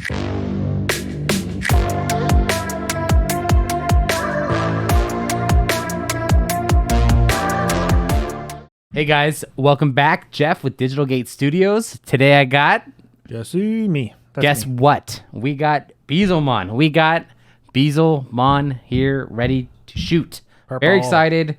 Hey guys, welcome back. Jeff with Digital Gate Studios. Today I got... Jesse, me. Guess what? We got Beelzemon. We got Beelzemon here ready to shoot. Purple. Very excited.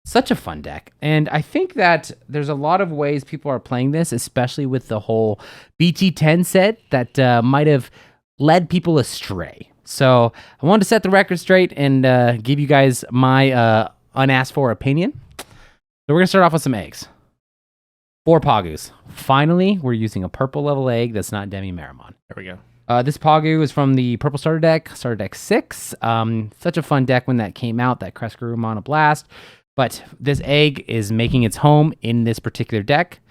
Such a fun deck. And I think that there's a lot of ways people are playing this, especially with the whole BT10 set that might have led people astray. So I wanted to set the record straight and give you guys my unasked for opinion. So we're going to start off with some eggs. 4 Pagus. Finally, we're using a purple level egg that's not Demi-Meramon. There we go. This Pagu is from the Purple Starter Deck 6. Such a fun deck when that came out, that Kreskaru Mono Blast. But this egg is making its home in this particular deck.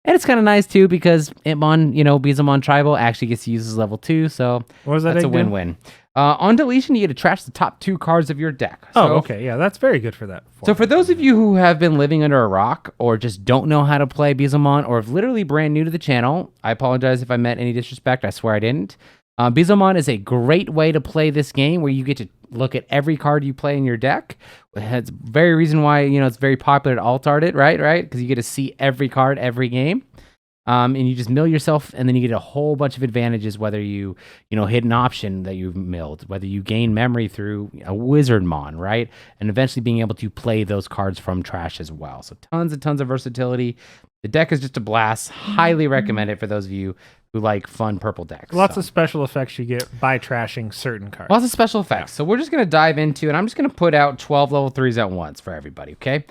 And it's kind of nice, too, because Itmon, Beelzemon Tribal actually gets to use as level 2, so what was that that's a win-win. On deletion, you get to trash the top 2 cards of your deck. So, okay, yeah, that's very good for that. So for those of you who have been living under a rock or just don't know how to play Beelzemon or if literally brand new to the channel, I apologize if I meant any disrespect. I swear I didn't. Beelzemon is a great way to play this game where you get to look at every card you play in your deck. That's very reason why, it's very popular to alt-art it, right? Because you get to see every card every game. And you just mill yourself, and then you get a whole bunch of advantages, whether you hit an option that you've milled, whether you gain memory through a Wizardmon, right? And eventually being able to play those cards from trash as well. So tons and tons of versatility. The deck is just a blast. Highly recommend it for those of you who like fun purple decks. Lots of special effects you get by trashing certain cards. Lots of special effects. Yeah. So we're just going to dive into, and I'm just going to put out 12 level 3s at once for everybody, okay?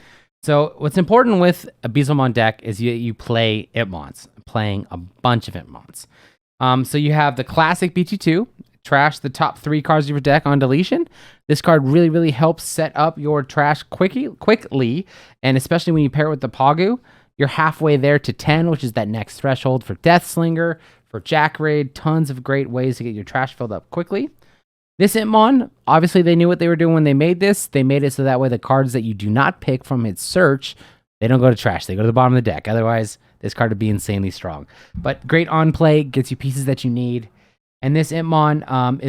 So what's important with a Beelzemon deck is you play Itmons, playing a bunch of Itmons. So you have the classic BT2, trash the top 3 cards of your deck on deletion. This card really, really helps set up your trash quickly, and especially when you pair it with the Pagu, you're halfway there to 10, which is that next threshold for Deathslinger, for Jack Raid, tons of great ways to get your trash filled up quickly. This Itmon, obviously they knew what they were doing when they made this. They made it so that way the cards that you do not pick from its search, they don't go to trash. They go to the bottom of the deck. Otherwise, this card would be insanely strong. But great on play, gets you pieces that you need. And this Itmon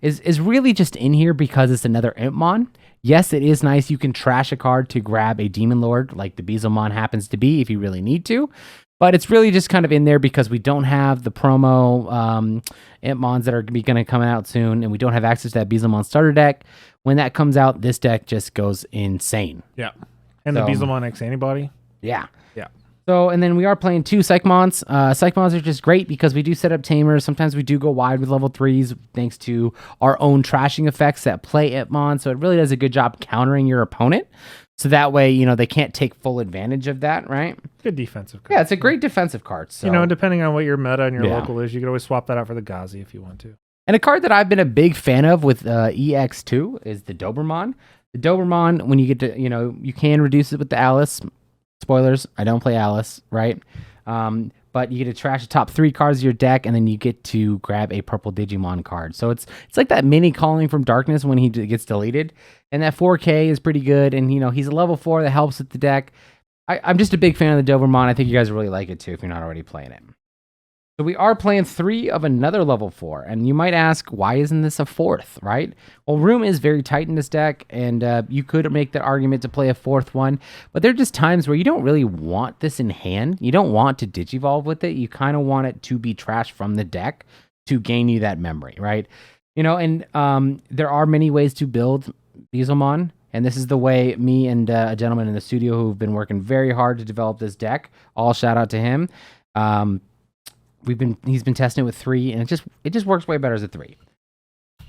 is really just in here because it's another Itmon. Yes, it is nice. You can trash a card to grab a Demon Lord, like the Beelzemon happens to be if you really need to. But it's really just kind of in there because we don't have the promo Itmons that are going to come out soon, and we don't have access to that Beelzemon starter deck. When that comes out, this deck just goes insane. Yeah. And the Beelzemon X Antibody? Yeah. Yeah. So, and then we are playing 2 Psychmons. Psychmons are just great because we do set up Tamers. Sometimes we do go wide with level 3s thanks to our own trashing effects that play Itmon. So it really does a good job countering your opponent. So that way, they can't take full advantage of that, right? Good defensive card. Yeah, it's a great defensive card. So. Depending on what your meta and your local is, you can always swap that out for the Ghazi if you want to. And a card that I've been a big fan of with EX2 is the Doberman. The Doberman, when you get to, you can reduce it with the Alice. Spoilers, I don't play Alice, right? But you get to trash the top 3 cards of your deck, and then you get to grab a purple Digimon card. So it's like that mini Calling from Darkness when he gets deleted. And that 4K is pretty good, and he's a level 4 that helps with the deck. I'm just a big fan of the Doberman. I think you guys really like it too if you're not already playing it. So we are playing 3 of another level 4, and you might ask, why isn't this a 4th, right? Well, room is very tight in this deck, and you could make that argument to play a 4th one, but there are just times where you don't really want this in hand. You don't want to Digivolve with it. You kind of want it to be trashed from the deck to gain you that memory, right? And there are many ways to build Beelzemon, and this is the way me and a gentleman in the studio who've been working very hard to develop this deck. All shout out to him. He's been testing it with 3, and it just works way better as a 3.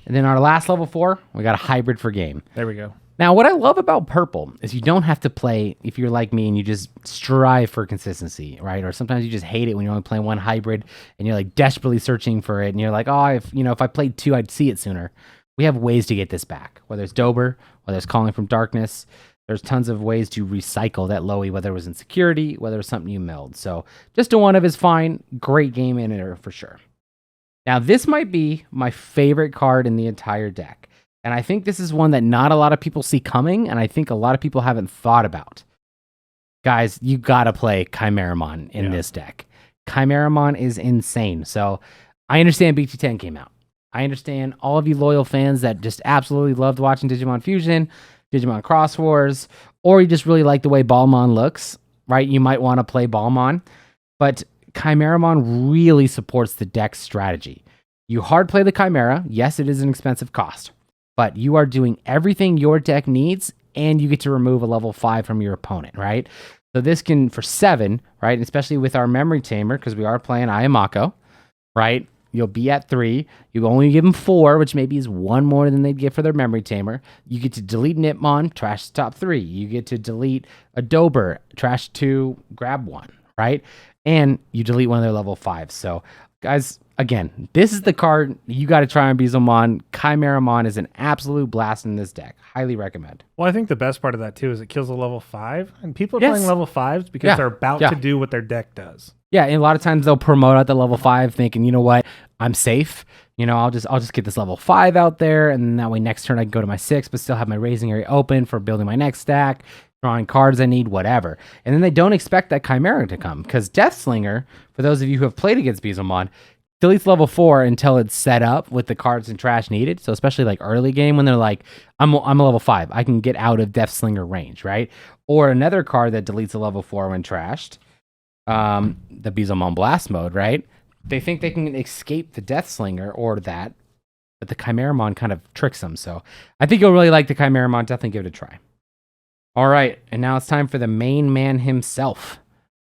And then our last level 4, we got a hybrid for game. There we go. Now, what I love about purple is you don't have to play, if you're like me and you just strive for consistency, right? Or sometimes you just hate it when you're only playing one hybrid and you're like desperately searching for it, and you're like, oh, if I played 2, I'd see it sooner. We have ways to get this back, whether it's Dober, whether it's Calling from Darkness. There's tons of ways to recycle that Loey, whether it was in security, whether it was something you milled. So just a 1 of is fine. Great game in it for sure. Now, this might be my favorite card in the entire deck. And I think this is one that not a lot of people see coming, and I think a lot of people haven't thought about. Guys, you got to play Chimeramon in this deck. Chimeramon is insane. So I understand BT10 came out. I understand all of you loyal fans that just absolutely loved watching Digimon Fusion, Digimon Cross Wars, or you just really like the way Ballmon looks, right? You might want to play Ballmon, but Chimeramon really supports the deck strategy. You hard play the Chimera. Yes, it is an expensive cost, but you are doing everything your deck needs, and you get to remove a level 5 from your opponent, right? So this can, for 7, right? And especially with our memory tamer, because we are playing Ayamako, right? You'll be at 3. You only give them 4, which maybe is 1 more than they'd get for their memory tamer. You get to delete Nipmon, trash the top 3. You get to delete a Dober, trash 2, grab 1, right? And you delete one of their level 5s. So, guys, again, this is the card you got to try on Beelzemon. Chimeramon is an absolute blast in this deck. Highly recommend. Well, I think the best part of that, too, is it kills a level 5. And people are playing level 5s because they're about to do what their deck does. Yeah, and a lot of times they'll promote out the level 5 thinking, you know what, I'm safe. You know, I'll just get this level 5 out there, and that way next turn I can go to my 6, but still have my raising area open for building my next stack, drawing cards I need, whatever. And then they don't expect that Chimera to come, because Deathslinger, for those of you who have played against Beelzemon, deletes level 4 until it's set up with the cards and trash needed. So especially like early game when they're like, I'm a level 5, I can get out of Deathslinger range, right? Or another card that deletes a level 4 when trashed, the Beelzemon Blast mode, right? They think they can escape the Deathslinger or that, but the Chimeramon kind of tricks them. So I think you'll really like the Chimeramon. Definitely give it a try. All right, and now it's time for the main man himself,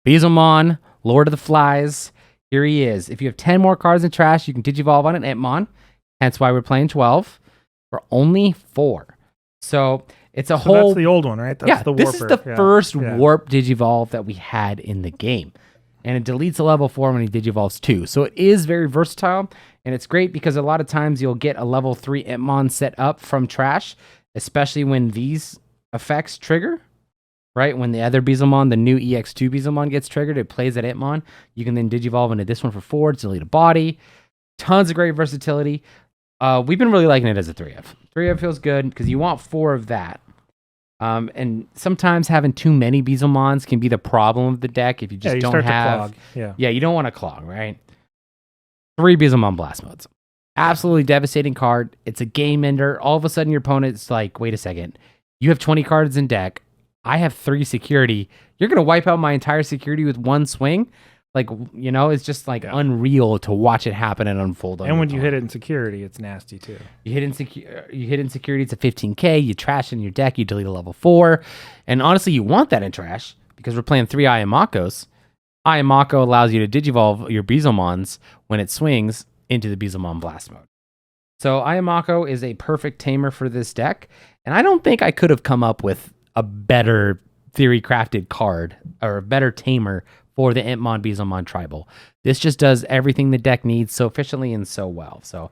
Beelzemon, Lord of the Flies. Here he is. If you have 10 more cards in trash, you can Digivolve on an Entmon. Hence why we're playing 12 for only 4. So it's a whole... That's the old one, right? That's the Warper. This is the first Warp Digivolve that we had in the game. And it deletes a level 4 when he Digivolves 2. So it is very versatile, and it's great because a lot of times you'll get a level 3 Entmon set up from trash, especially when these effects trigger, right? When the other Beelzemon, the new EX2 Beelzemon gets triggered, it plays that Entmon. You can then Digivolve into this one for 4, delete a body. Tons of great versatility. We've been really liking it as a 3-of. 3-of feels good because you want 4 of that. And sometimes having too many Beelzemons can be the problem of the deck if you just don't have... Yeah, you don't want to clog, right? 3 Beelzemon Blast modes. Absolutely devastating card. It's a game ender. All of a sudden your opponent's like, wait a second. You have 20 cards in deck. I have 3 security. You're going to wipe out my entire security with 1 swing? Like, you know, it's just like unreal to watch it happen and unfold. And when you hit it in security, it's nasty too. You hit in security, it's a 15k. You trash in your deck, you delete a level 4. And honestly, you want that in trash because we're playing 3 Ayamakos. Ayamako allows you to Digivolve your Beelzemons when it swings into the Beelzemon Blast mode. So Ayamako is a perfect tamer for this deck. And I don't think I could have come up with a better theory crafted card or a better tamer for the Entmon Beelzemon Tribal. This just does everything the deck needs so efficiently and so well. So,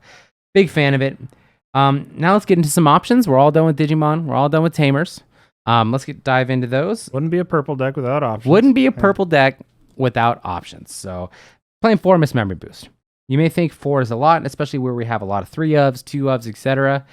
big fan of it. Now let's get into some options. We're all done with Digimon. We're all done with Tamers. Let's dive into those. Wouldn't be a purple deck without options. Wouldn't be a purple deck without options. So, playing 4 Miss Memory Boost. You may think 4 is a lot, especially where we have a lot of 3-ofs, 2-ofs, etc.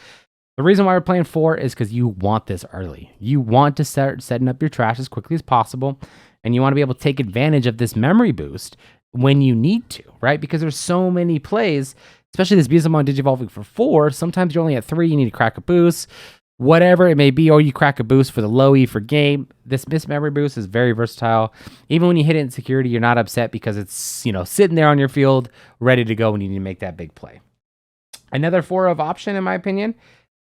The reason why we're playing 4 is because you want this early. You want to start setting up your trash as quickly as possible. And you want to be able to take advantage of this memory boost when you need to, right? Because there's so many plays, especially this Beelzemon Digivolving for 4. Sometimes you're only at 3, you need to crack a boost, whatever it may be, or you crack a boost for the low E for game. This Miss Memory Boost is very versatile. Even when you hit it in security, you're not upset because it's, you know, sitting there on your field, ready to go when you need to make that big play. Another 4-of option, in my opinion,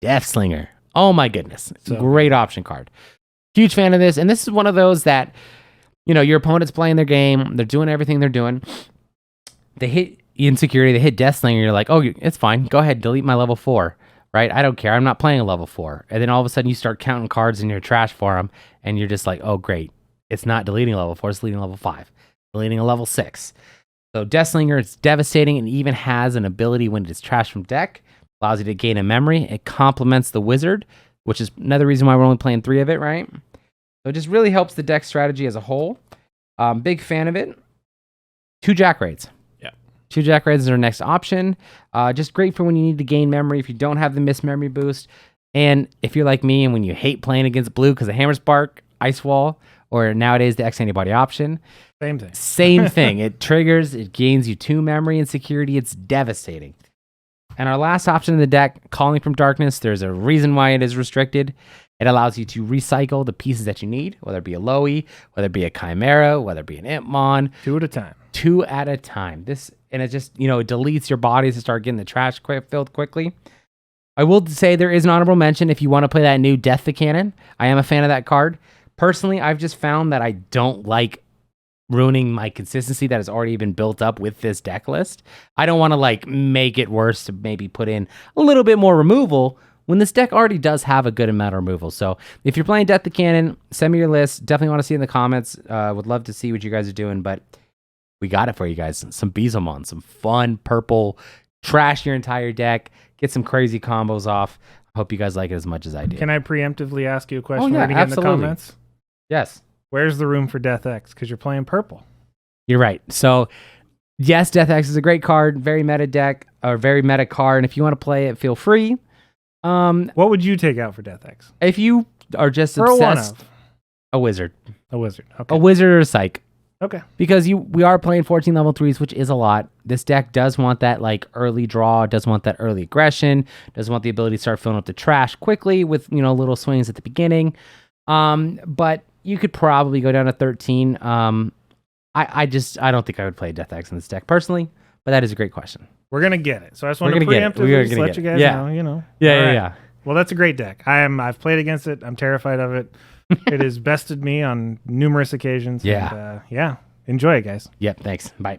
Deathslinger. Oh my goodness. Great option card. Huge fan of this. And this is one of those that, you know, your opponent's playing their game. They're doing everything they're doing. They hit insecurity. They hit Deathslinger. You're like, oh, it's fine. Go ahead. Delete my level 4. Right? I don't care. I'm not playing a level 4. And then all of a sudden you start counting cards in your trash for them. And you're just like, oh, great. It's not deleting a level 4. It's deleting a level 5. Deleting a level 6. So Deathslinger is devastating and even has an ability when it's trashed from deck. Allows you to gain a memory. It complements the wizard, which is another reason why we're only playing 3 of it, right? So it just really helps the deck strategy as a whole. Big fan of it. 2 Jack Raids. Yeah. 2 Jack Raids is our next option. Just great for when you need to gain memory if you don't have the Miss Memory Boost. And if you're like me and when you hate playing against blue because of Hammer Spark, Ice Wall, or nowadays the X Antibody option. Same thing. Same thing. It triggers, it gains you 2 memory and security. It's devastating. And our last option in the deck, Calling from Darkness, there's a reason why it is restricted. It allows you to recycle the pieces that you need, whether it be a Loey, whether it be a Chimera, whether it be an Impmon. 2 at a time. 2 at a time. And it just, it deletes your bodies to start getting the trash filled quickly. I will say there is an honorable mention if you want to play that new Death the Cannon. I am a fan of that card. Personally, I've just found that I don't like ruining my consistency that has already been built up with this deck list. I don't want to make it worse to maybe put in a little bit more removal when this deck already does have a good amount of removal. So if you're playing Death the Cannon, send me your list. Definitely want to see in the comments. Would love to see what you guys are doing, but we got it for you guys. Some Beelzemon, some fun purple, trash your entire deck, get some crazy combos off. Hope you guys like it as much as I did. Can I preemptively ask you a question? Oh, yeah, Get in the comments? Yes. Where's the room for Death X? Because you're playing purple. You're right. So, yes, Death X is a great card, very meta deck, or very meta card. And if you want to play it, feel free. What would you take out for Death X? If you are just obsessed, a wizard. A wizard. Okay. A wizard or a psych. Okay. Because we are playing 14 level 3s, which is a lot. This deck does want that early draw, does want that early aggression, does want the ability to start filling up the trash quickly with little swings at the beginning. But you could probably go down to 13. I don't think I would play Death X in this deck personally, but that is a great question. We're gonna get it. So I just want to preemptively let you guys know. Yeah. Well, that's a great deck. I've played against it. I'm terrified of it. It has bested me on numerous occasions. Yeah. And, enjoy it, guys. Yep. Thanks. Bye.